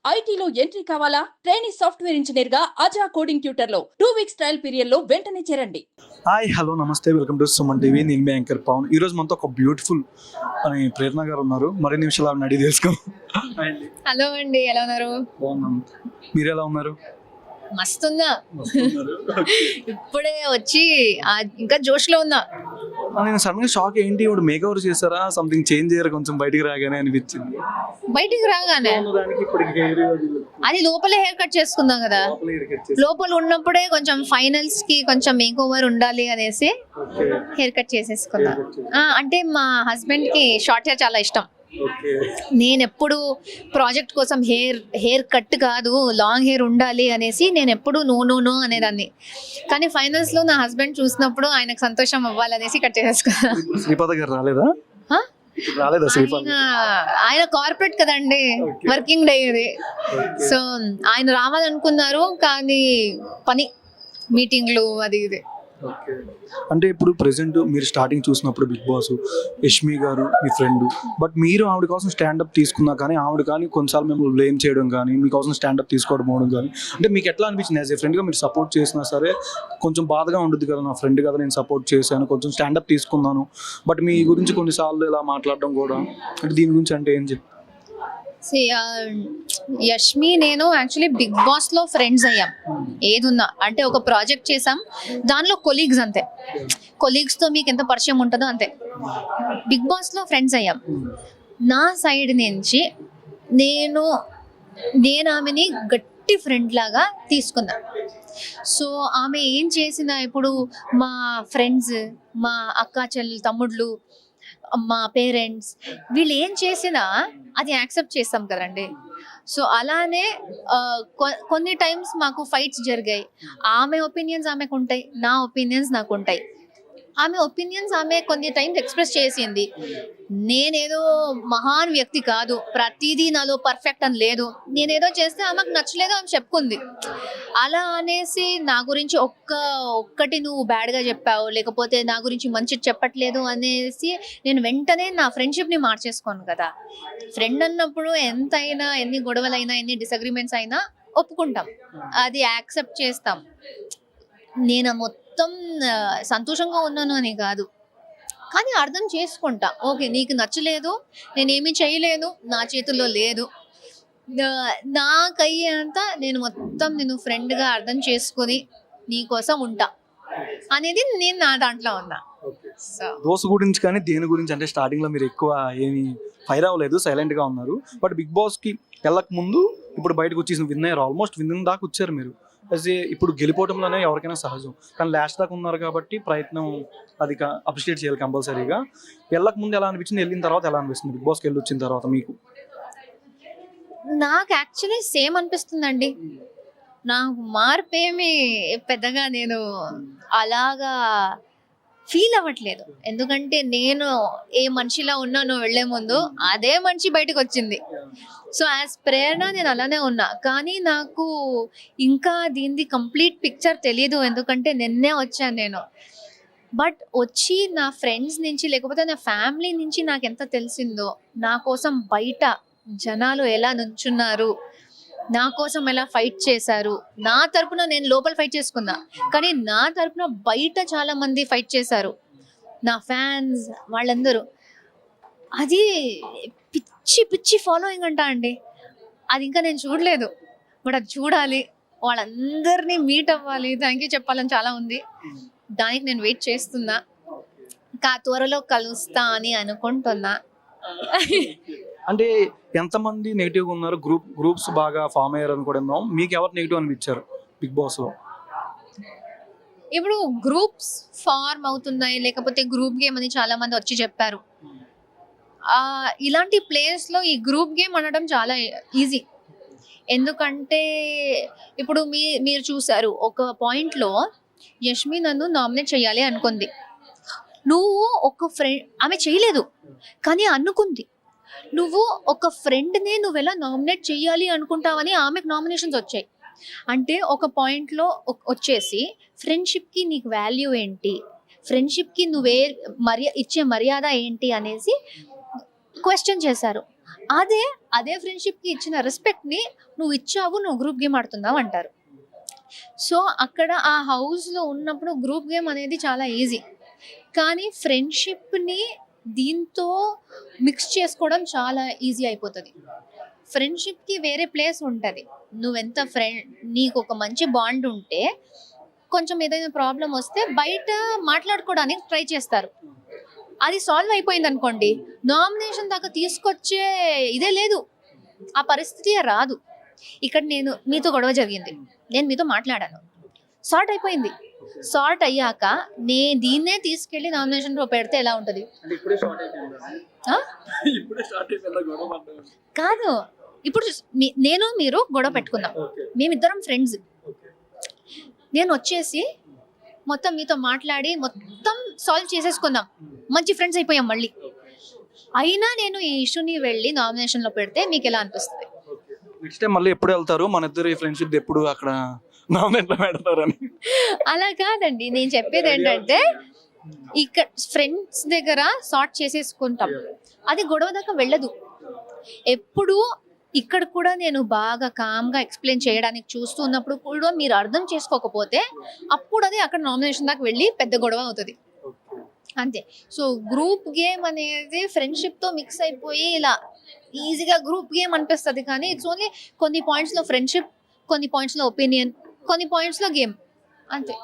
ఐటీలో ఎంట్రీ కావాలా? Trainee software engineer గా అజా కోడింగ్ ట్యూటర్ లో 2 వీక్స్ ట్రయల్ పీరియడ్ లో వెంటనే చేరండి. హాయ్ హలో నమస్తే వెల్కమ్ టు సుమన్ టీవీ. నేను మీ యాంకర్ పవన్. ఈరోజు మనతో ఒక బ్యూటిఫుల్ అని ప్రేరణ గారు ఉన్నారు. మరిన్ని నిమిషాలు ఆవిడని అడిగి తెలుసుకో. హలో అండి, ఎలా ఉన్నారు? బాగున్నాను, మీరు ఎలా ఉన్నారు? మస్తున్నా. ఇప్పుడే వచ్చి ఇంకా జోష్ లో ఉన్నా. నేను సడన్ గా షాక్, ఏంటి ఇప్పుడు మేక్ ఓవర్ చేశారా, సంథింగ్ చేంజ్ అయ్యారు కొంచెం బయటికి రాగానే అనిపించింది. బయటికి రాగానే అది లోపలే హెయిర్ కట్ చేసుకుందాం కదా, లోపల ఉన్నప్పుడే కొంచెం ఫైనల్స్ కి కొంచెం మేక్ ఓవర్ ఉండాలి అనేసి హెయిర్ కట్ చేసేసుకున్నా. అంటే మా హస్బెండ్ కి షార్ట్ హెయిర్ చాలా ఇష్టం. నేను ఎప్పుడు ప్రాజెక్ట్ కోసం హెయిర్ కట్ కాదు, లాంగ్ హెయిర్ ఉండాలి అనేసి నేను ఎప్పుడు నో అనేదాన్ని. కానీ ఫైనల్స్ లో నా హస్బెండ్ చూసినప్పుడు ఆయనకు సంతోషం అవ్వాలనేసి కట్ చేసేసుకున్నా. శ్రీపాద గారు రాలేదా? ఆయన కార్పొరేట్ కదండి, వర్కింగ్ డే ఇది. సో ఆయన రావాలనుకున్నారు, కానీ పని మీటింగ్లు అది ఇది. అంటే ఇప్పుడు ప్రెసెంట్ మీరు స్టార్టింగ్ చూసినప్పుడు బిగ్ బాస్ యష్మి గారు మీ ఫ్రెండ్, బట్ మీరు ఆవిడ కోసం స్టాండప్ తీసుకున్నా కానీ ఆవిడ కానీ కొన్నిసార్లు మేము బ్లేమ్ చేయడం కానీ మీకోసం స్టాండప్ తీసుకోవడం అవడం కానీ, అంటే మీకు ఎట్లా అనిపించింది? యాజ్ ఏ ఫ్రెండ్గా మీరు సపోర్ట్ చేసినా సరే కొంచెం బాధగా ఉంటుంది కదా, నా ఫ్రెండ్ కదా నేను సపోర్ట్ చేశాను, కొంచెం స్టాండప్ తీసుకున్నాను, బట్ మీ గురించి కొన్నిసార్లు ఇలా మాట్లాడడం కూడా, అంటే దీని గురించి అంటే ఏం చెప్తారు? యష్మి నేను యాక్చువల్లీ బిగ్ బాస్ లో ఫ్రెండ్స్ అయ్యాం. ఏదున్నా అంటే ఒక ప్రాజెక్ట్ చేసాం, దానిలో కొలీగ్స్ అంతే. కొలీగ్స్ తో మీకు ఎంత పరిచయం ఉంటుందో అంతే. బిగ్ బాస్ లో ఫ్రెండ్స్ అయ్యాం. నా సైడ్ నుంచి నేను ఆమెని గట్టి ఫ్రెండ్ లాగా తీసుకున్నా. సో ఆమె ఏం చేసినా, ఇప్పుడు మా ఫ్రెండ్స్, మా అక్క చెల్లి తమ్ముళ్ళు, మా పేరెంట్స్, వీళ్ళు ఏం చేసినా అది యాక్సెప్ట్ చేస్తాం కదండి. సో అలానే కొన్ని టైమ్స్ మాకు ఫైట్స్ జరిగాయి. ఆమె ఒపీనియన్స్ ఆమెకు ఉంటాయి, నా ఒపీనియన్స్ నాకు ఉంటాయి. ఆమె ఒపీనియన్స్ ఆమె కొన్ని టైమ్స్ ఎక్స్ప్రెస్ చేసింది. నేనేదో మహాన్ వ్యక్తి కాదు, ప్రతిదీ నాలో పర్ఫెక్ట్ అని లేదు. నేనేదో చేస్తే ఆమెకు నచ్చలేదు, ఆమె చెప్పుకుంది. అలా అనేసి నా గురించి ఒక్కటి నువ్వు బ్యాడ్గా చెప్పావు, లేకపోతే నా గురించి మంచి చెప్పట్లేదు అనేసి నేను వెంటనే నా ఫ్రెండ్షిప్ని మార్చేసుకోను కదా. ఫ్రెండ్ అన్నప్పుడు ఎంతైనా, ఎన్ని గొడవలైనా, ఎన్ని డిసగ్రిమెంట్స్ అయినా ఒప్పుకుంటాం, అది యాక్సెప్ట్ చేస్తాం. నేను మొత్తం సంతోషంగా ఉన్నాను అని కాదు, కానీ అర్థం చేసుకుంటా. ఓకే, నీకు నచ్చలేదు, నేనేమి చేయలేదు, నా చేతుల్లో లేదు. నాకయ్యేంత నేను మొత్తం నేను ఫ్రెండ్గా అర్థం చేసుకొని నీ కోసం ఉంటా అనేది నేను నా దాంట్లో ఉన్నా. దోశ గురించి కానీ దేని గురించి అంటే స్టార్టింగ్ లో మీరు ఎక్కువ ఏమి ఫైర్ అవ్వలేదు, సైలెంట్ గా ఉన్నారు. బట్ బిగ్ బాస్ కి వెళ్ళక ముందు ఇప్పుడు బయటకు వచ్చేసి విన్ అయ్యారు, ఆల్మోస్ట్ విన్ దాకా వచ్చారు మీరు. ఇప్పుడు గెలిపోవడంలోనే ఎవరికైనా సహజం, కానీ లాస్ట్ దాకా ఉన్నారు కాబట్టి ప్రయత్నం అది అప్రిషియేట్ చేయాలి కంపల్సరీగా. వెళ్ళక ముందు ఎలా అనిపించింది, వెళ్ళిన తర్వాత ఎలా అనిపిస్తుంది, బిగ్ బాస్కి వెళ్ళి వచ్చిన తర్వాత మీకు? నాకు యాక్చువల్లీ సేమ్ అనిపిస్తుందండి. నాకు మార్పు ఏమి పెద్దగా నేను అలాగా ఫీల్ అవ్వట్లేదు. ఎందుకంటే నేను ఏ మనిషిలా ఉన్నానో వెళ్లే ముందు అదే మనిషి బయటకు వచ్చింది. సో యాజ్ ప్రేరణ నేను అలానే ఉన్నా. కానీ నాకు ఇంకా దీనిది కంప్లీట్ పిక్చర్ తెలియదు, ఎందుకంటే నిన్నే వచ్చాను నేను. బట్ వచ్చి నా ఫ్రెండ్స్ నుంచి, లేకపోతే నా ఫ్యామిలీ నుంచి నాకు ఎంత తెలిసిందో, నా కోసం బయట జనాలు ఎలా నుంచున్నారు, నా కోసం ఎలా ఫైట్ చేశారు. నా తరపున నేను లోపల ఫైట్ చేసుకున్నా, కానీ నా తరపున బయట చాలా మంది ఫైట్ చేశారు, నా ఫ్యాన్స్ వాళ్ళందరూ. అది పిచ్చి ఫాలోయింగ్ అంటా అండి. అది ఇంకా నేను చూడలేదు, బట్ అది చూడాలి, వాళ్ళందరినీ మీట్ అవ్వాలి, థ్యాంక్ యూ చెప్పాలని చాలా ఉంది. దానికి నేను వెయిట్ చేస్తున్నా, ఇంకా త్వరలో కలుస్తా అని అనుకుంటున్నా. అంటే ఎంతమంది నెగిటివ్గా ఉన్నారు, గ్రూప్స్ బాగా ఫామ్ అయ్యారు అని కూడా ఉన్నాం. మీకు ఎవరు నెగిటివ్ అనిపించారు బిగ్ బాస్లో? ఇప్పుడు గ్రూప్స్ ఫార్మ్ అవుతున్నాయి, లేకపోతే గ్రూప్ గేమ్ అని చాలా మంది వచ్చి చెప్పారు. ఇలాంటి ప్లేస్లో ఈ గ్రూప్ గేమ్ అనడం చాలా ఈజీ. ఎందుకంటే ఇప్పుడు మీరు చూసారు, ఒక పాయింట్లో యష్మి నన్ను నామినేట్ చేయాలి అనుకుంది. నువ్వు ఒక ఫ్రెండ్, ఆమె చేయలేదు కానీ అనుకుంది. నువ్వు ఒక ఫ్రెండ్ని నువ్వు ఎలా నామినేట్ చేయాలి అనుకుంటావని ఆమెకు నామినేషన్స్ వచ్చాయి. అంటే ఒక పాయింట్లో వచ్చేసి ఫ్రెండ్షిప్కి నీకు వాల్యూ ఏంటి, ఫ్రెండ్షిప్కి నువ్వే ఇచ్చే మర్యాద ఏంటి అనేసి క్వశ్చన్ చేశారు. అదే అదే ఫ్రెండ్షిప్కి ఇచ్చిన రెస్పెక్ట్ని నువ్వు ఇచ్చావు, నువ్వు గ్రూప్ గేమ్ ఆడుతున్నావు అంటారు. సో అక్కడ ఆ హౌస్లో ఉన్నప్పుడు గ్రూప్ గేమ్ అనేది చాలా ఈజీ, కానీ ఫ్రెండ్షిప్ని దీంతో మిక్స్ చేసుకోవడం చాలా ఈజీ అయిపోతుంది. ఫ్రెండ్షిప్కి వేరే ప్లేస్ ఉంటుంది. నువ్వెంత నీకు ఒక మంచి బాండ్ ఉంటే కొంచెం ఏదైనా ప్రాబ్లం వస్తే బయట మాట్లాడుకోవడానికి ట్రై చేస్తారు. అది సాల్వ్ అయిపోయింది అనుకోండి, నామినేషన్ దాకా తీసుకొచ్చే ఇదే లేదు, ఆ పరిస్థితి రాదు. ఇక్కడ నేను మీతో గొడవ జరిగింది, నేను మీతో మాట్లాడాను, సార్ట్ అయిపోయింది. సార్ట్ అయ్యాక దీన్నే తీసుకెళ్ళి నామినేషన్లో పెడితే ఎలా ఉంటుంది? కాదు, ఇప్పుడు నేను మీరు గొడవ పెట్టుకుందాం, మేమిద్దరం ఫ్రెండ్స్. నేను వచ్చేసి మొత్తం మీతో మాట్లాడి మొత్తం సాల్వ్ చేసేసుకుందాం, మంచి ఫ్రెండ్స్ అయిపోయాం మళ్ళీ. అయినా నేను ఈ ఇష్యూని వెళ్ళి నామినేషన్లో పెడితే మీకు ఎలా అనిపిస్తుంది? నెక్స్ట్ టైం మళ్ళీ ఎప్పుడు వెళ్తారు? మన ఇద్దరు ఫ్రెండ్షిప్ ఎప్పుడు అక్కడ నామినేట్లో పెడతారని? అలా కాదండి, నేను చెప్పేది ఏంటంటే ఇక్కడ ఫ్రెండ్స్ దగ్గర సార్ట్ చేసేసుకుంటాం, అది గొడవ దాకా వెళ్ళదు. ఎప్పుడు ఇక్కడ కూడా నేను బాగా కామ్గా ఎక్స్ప్లెయిన్ చేయడానికి చూస్తున్నప్పుడు కూడా మీరు అర్థం చేసుకోకపోతే అప్పుడు అది అక్కడ నామినేషన్ దాకా వెళ్ళి పెద్ద గొడవ అవుతుంది, అంతే. సో గ్రూప్ గేమ్ అనేది ఫ్రెండ్షిప్తో మిక్స్ అయిపోయి ఇలా ఈజీగా గ్రూప్ గేమ్ అనిపిస్తుంది, కానీ ఇట్స్ ఓన్లీ కొన్ని పాయింట్స్లో ఫ్రెండ్షిప్, కొన్ని పాయింట్స్లో ఒపీనియన్, కొన్ని పాయింట్స్లో గేమ్, అంతే.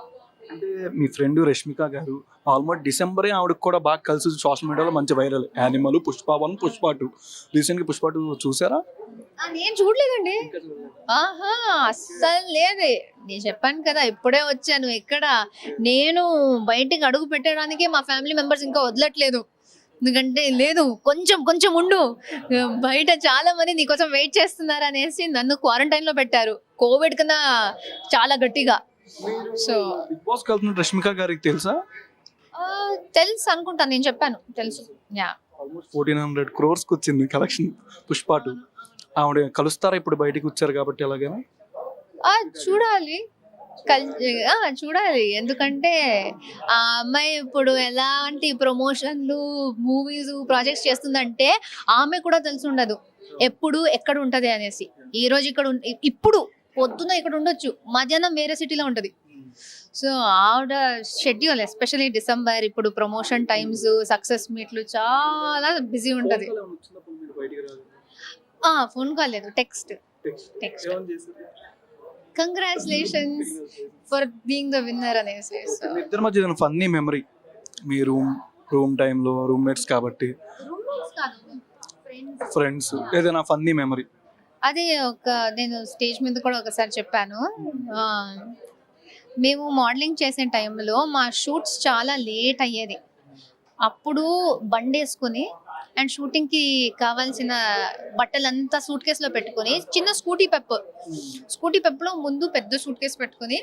అంటే మీ ఫ్రెండ్ రష్మిక గారు ఆల్మోస్ట్ డిసెంబరే ఆవిడకి కూడా బాగా కలిసి సోషల్ మీడియాలో మంచి వైరల్. యానిమల్, పుష్ప 1, పుష్ప 2. రీసెంట్గా పుష్ప 2 చూసారా? నేను చూడలేదండి, ఆహా అస్సలు లేదే. నేను చెప్పాను కదా ఇప్పుడే వచ్చాను, ఎక్కడ నేను బయటికి అడుగు పెట్టడానికి మా ఫ్యామిలీ మెంబర్స్ ఇంకా వదలట్లేదు. ఎందుకంటే లేదు, కొంచెం కొంచెం ఉండు, బయట చాలా మంది నీకోసం వెయిట్ చేస్తున్నారు అనేసి నన్ను క్వారంటైన్లో పెట్టారు, కోవిడ్ కన్నా చాలా గట్టిగా. సో బిగ్ బాస్ వెళ్తున్న రష్మిక గారికి తెలుసా? తెలుసు అనుకుంటా, నేను చెప్పాను తెలుసు. యా, ఆల్మోస్ట్ 1400 crores వచ్చింది కలెక్షన్ పుష్ప 2. ఆవిడ కలుస్తారా ఇప్పుడు బయటికి వచ్చారు కాబట్టి? ఎలాగైనా చూడాలి, చూడాలి. ఎందుకంటే ఆ అమ్మాయి ఇప్పుడు ఎలాంటి ప్రమోషన్లు, మూవీస్, ప్రాజెక్ట్స్ చేస్తుందంటే ఆమె కూడా తెలిసి ఉండదు ఎప్పుడు ఎక్కడ ఉంటది అనేసి. ఈ రోజు ఇక్కడ ఇప్పుడు పొద్దున ఇక్కడ ఉండొచ్చు, మధ్యాహ్నం వేరే సిటీలో ఉంటది. సో ఆవిడ షెడ్యూల్ ఎస్పెషల్లీ డిసెంబర్, ఇప్పుడు ప్రమోషన్ టైమ్స్, సక్సెస్ మీట్లు చాలా బిజీ ఉంటది. ఫోన్ కాల్ లేదు, text. Congratulations for being the winner అనేసి. ఇద్దరి మధ్య ఏదైనా ఫన్నీ మెమరీ మీ రూమ్ టైంలో, రూమ్మేట్స్ కాబట్టి ఫ్రెండ్స్, ఏదైనా ఫన్నీ మెమరీ? అదే నేను స్టేజ్ మీద కూడా ఒకసారి చెప్పాను. మేము మోడలింగ్ చేసే టైంలో మా షూట్స్ చాలా లేట్ అయ్యేది. అప్పుడు బండి వేసుకుని అండ్ షూటింగ్కి కావాల్సిన బట్టలంతా సూట్ కేసులో పెట్టుకుని, చిన్న స్కూటీ పెప్లో ముందు పెద్ద సూట్ కేసు పెట్టుకుని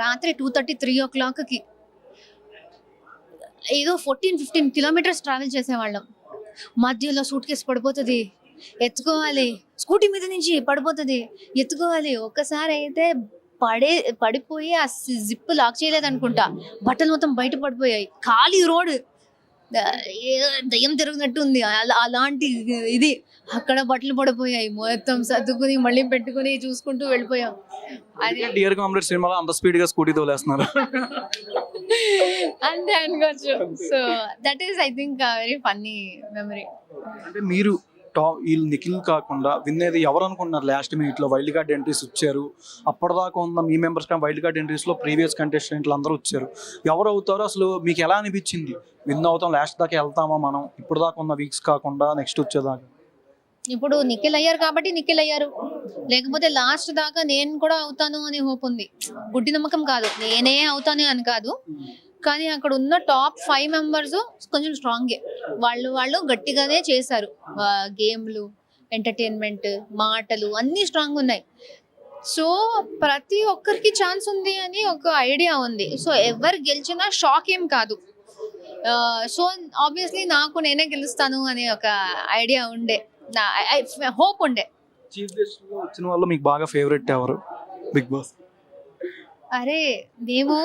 రాత్రి 2:30, 3 o'clockకి ఏదో 14-15 kilometers ట్రావెల్ చేసేవాళ్ళం. మధ్యలో సూట్ కేసు పడిపోతుంది, ఎత్తుకోవాలి, స్కూటీ మీద నుంచి పడిపోతుంది, ఎత్తుకోవాలి. ఒక్కసారి అయితే పడిపోయి ఆ జిప్ లాక్ చేయలేదనుకుంటా, బట్టలు మొత్తం బయట పడిపోయాయి. ఖాళీ రోడ్, దయ్యం తిరుగునట్టు ఉంది, అలాంటి ఇది. అక్కడ బట్టలు పడిపోయాయి, మొత్తం సర్దుకుని మళ్ళీ పెట్టుకుని చూసుకుంటూ వెళ్ళిపోయాం. అది డియర్ కామ్రేడ్ సినిమాలో అంత స్పీడ్ గా స్కూటీ తోలేస్తున్నారు అంతే అనుకోవచ్చు. So that is I think very funny memory. అంటే మీరు వీళ్ళు నిఖిల్ కాకుండా వినేది ఎవరు అనుకుంటున్నారు? లాస్ట్ మినిట్లో వైల్డ్ కార్డ్ ఎంట్రీస్ వచ్చారు, అప్పటిదాకా ఉన్న మీ మెంబర్స్ కానీ వైల్డ్ కార్డ్ ఎంట్రీస్లో ప్రీవియస్ కంటెస్టెంట్లు అందరూ వచ్చారు. ఎవరు అవుతారో అసలు మీకు ఎలా అనిపించింది? విన్ అవుతాం, లాస్ట్ దాకా వెళ్తామా మనం? ఇప్పుడు దాకా ఉన్న వీక్స్ కాకుండా నెక్స్ట్ వచ్చేదాకా. ఇప్పుడు నిఖిల్ అయ్యారు కాబట్టి నిఖిల్ అయ్యారు, లేకపోతే లాస్ట్ దాకా నేను కూడా అవుతాను అనే హోప్ ఉంది. గుడ్డి నమ్మకం కాదు, నేనే అవుతాను అని కాదు, కానీ అక్కడ ఉన్న టాప్ 5 members కొంచెం స్ట్రాంగే. వాళ్ళు గట్టిగానే చేశారు. గేమ్లు, ఎంటర్టైన్మెంట్, మాటలు అన్నీ స్ట్రాంగ్ ఉన్నాయి. సో ప్రతి ఒక్కరికి ఛాన్స్ ఉంది అని ఒక ఐడియా ఉంది. సో ఎవరు గెలిచినా షాక్ ఏం కాదు. సో ఆబ్వియస్లీ నాకు నేనే గెలుస్తాను అనే ఒక ఐడియా ఉండే, హోప్ ఉండే. చీఫ్ గెస్ట్ లో వచ్చిన వాళ్ళు మీకు బాగా ఫేవరెట్ ఎవరు బిగ్ బాస్? అరే మేము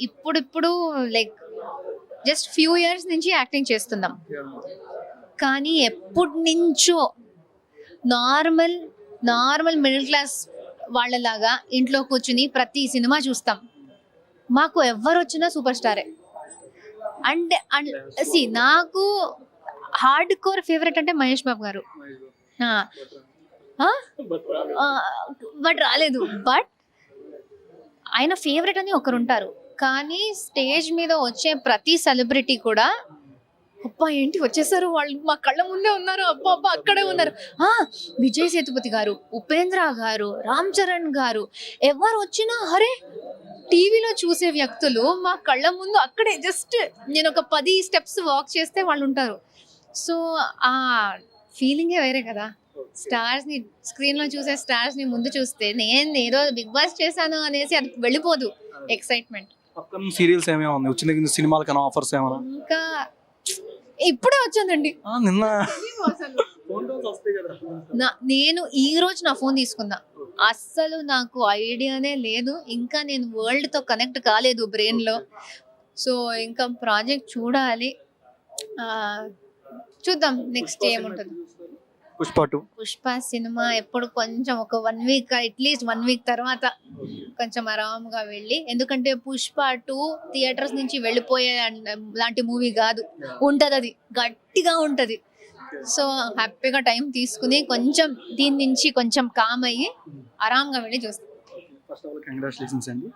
ఇప్పుడు లైక్ జస్ట్ ఫ్యూ ఇయర్స్ నుంచి యాక్టింగ్ చేస్తున్నాం, కానీ ఎప్పటి నుంచో నార్మల్ మిడిల్ క్లాస్ వాళ్ళలాగా ఇంట్లో కూర్చుని ప్రతి సినిమా చూస్తాం. మాకు ఎవరు వచ్చినా సూపర్ స్టారే. అండ్ నాకు హార్డ్ కోర్ ఫేవరెట్ అంటే మహేష్ బాబు గారు. బట్ రాలేదు. బట్ ఆయన ఫేవరెట్ అని ఒకరు ఉంటారు, కానీ స్టేజ్ మీద వచ్చే ప్రతి సెలబ్రిటీ కూడా అబ్బా ఏంటి వచ్చేసారు వాళ్ళు, మా కళ్ళ ముందే ఉన్నారు, అబ్బా అబ్బా అక్కడే ఉన్నారు. విజయ్ సేతుపతి గారు, ఉపేంద్ర గారు, రామ్ చరణ్ గారు, ఎవరు వచ్చినా అరే టీవీలో చూసే వ్యక్తులు మా కళ్ళ ముందు అక్కడే జస్ట్ నేను ఒక 10 steps వాక్ చేస్తే వాళ్ళు ఉంటారు. సో ఆ ఫీలింగే వేరే కదా. స్టార్స్ని స్క్రీన్లో చూసే స్టార్స్ని ముందు చూస్తే నేను ఏదో బిగ్ బాస్ చేశాను అనేసి అది వెళ్ళిపోదు ఎక్సైట్మెంట్. అప్కమింగ్ సీరియల్స్ ఏమేమి ఉన్నాయి, వచ్చిన సినిమాల కన్నా ఆఫర్స్ ఏమైనా? ఇంకా ఇప్పుడే వచ్చిందండి నిన్న నేను ఈ రోజు నా ఫోన్ తీసుకున్నా. అస్సలు నాకు ఐడియానే లేదు, ఇంకా నేను వరల్డ్ తో కనెక్ట్ కాలేదు బ్రెయిన్ లో. సో ఇంకా ప్రాజెక్ట్ చూడాలి, చూద్దాం నెక్స్ట్ ఏముంటుంది. పుష్ప సినిమా ఎప్పుడు కొంచెం ఒక 1 week అట్లీస్ట్ 1 week తర్వాత కొంచెం ఆరాంగా వెళ్ళి, ఎందుకంటే పుష్ప 2 థియేటర్స్ నుంచి వెళ్ళిపోయే లాంటి మూవీ కాదు, ఉంటది అది గట్టిగా ఉంటది. సో హ్యాపీగా టైం తీసుకుని కొంచెం దీని నుంచి కొంచెం కామ్ అయ్యి ఆరాంగా వెళ్ళి చూస్తాం.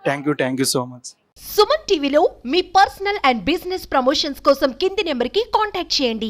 Thank you so much. Suman టీవీలో మీ పర్సనల్ అండ్ బిజినెస్ ప్రమోషన్స్ కోసం కింది నెంబర్కి కాంటాక్ట్ చేయండి.